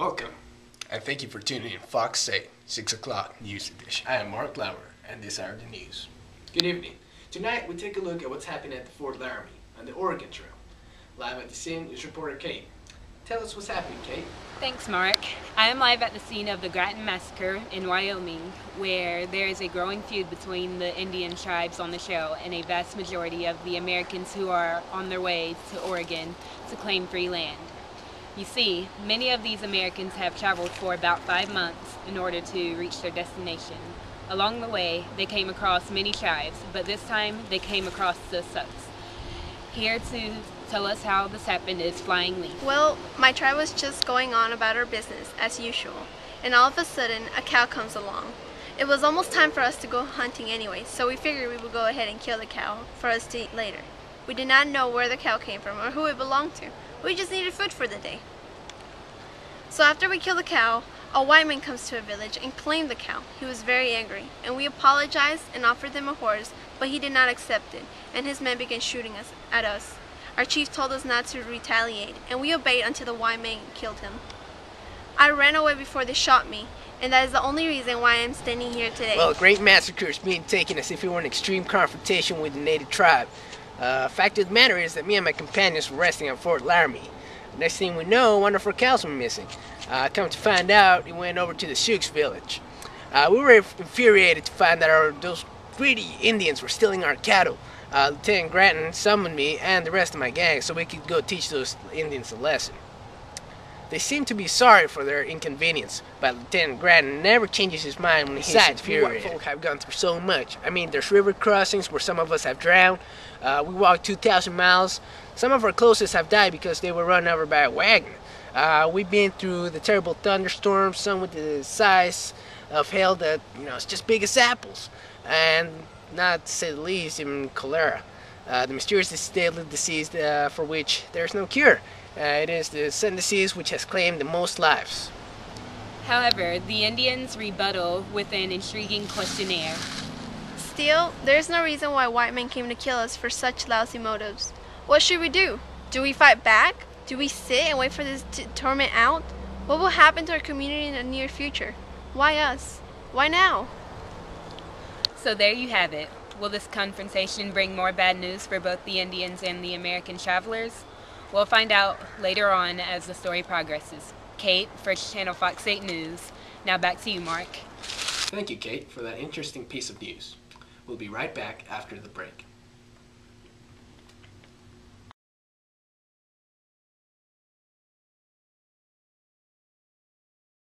Welcome, and thank you for tuning in Fox 8, 6 o'clock News Edition. I am Mark Lauer, and these are the news. Good evening. Tonight, we take a look at what's happening at the Fort Laramie on the Oregon Trail. Live at the scene is reporter Kate. Tell us what's happening, Kate. Thanks, Mark. I am live at the scene of the Grattan Massacre in Wyoming, where there is a growing feud between the Indian tribes on the trail and a vast majority of the Americans who are on their way to Oregon to claim free land. You see, many of these Americans have traveled for about 5 months in order to reach their destination. Along the way, they came across many tribes, but this time they came across the Sioux. Here to tell us how this happened is Flying Leaf. Well, my tribe was just going on about our business, as usual, and all of a sudden, a cow comes along. It was almost time for us to go hunting anyway, so we figured we would go ahead and kill the cow for us to eat later. We did not know where the cow came from or who it belonged to. We just needed food for the day. So after we kill the cow, a white man comes to a village and claimed the cow. He was very angry, and we apologized and offered him a horse, but he did not accept it, and his men began shooting at us. Our chief told us not to retaliate, and we obeyed until the white man killed him. I ran away before they shot me, and that is the only reason why I'm standing here today. Well, a great massacre is being taken as if it were an extreme confrontation with the native tribe. Fact of the matter is that me and my companions were resting at Fort Laramie. Next thing we know, one of our cows went missing. Come to find out, it went over to the Sioux village. We were infuriated to find that those greedy Indians were stealing our cattle. Lieutenant Grattan summoned me and the rest of my gang so we could go teach those Indians a lesson. They seem to be sorry for their inconvenience, but Lieutenant Grattan never changes his mind when he's infuriated. We white folk have gone through so much. I mean, there's river crossings where some of us have drowned. We walked 2,000 miles. Some of our closest have died because they were run over by a wagon. We've been through the terrible thunderstorms, some with the size of hail that, it's just big as apples. And not to say the least, even cholera. The mysterious deadly disease for which there's no cure. It is the sudden disease which has claimed the most lives. However, the Indians rebuttal with an intriguing questionnaire. Still, there's no reason why white men came to kill us for such lousy motives. What should we do? Do we fight back? Do we sit and wait for this torment out? What will happen to our community in the near future? Why us? Why now? So there you have it. Will this confrontation bring more bad news for both the Indians and the American travelers? We'll find out later on as the story progresses. Kate for Channel Fox 8 News. Now back to you, Mark. Thank you, Kate, for that interesting piece of news. We'll be right back after the break.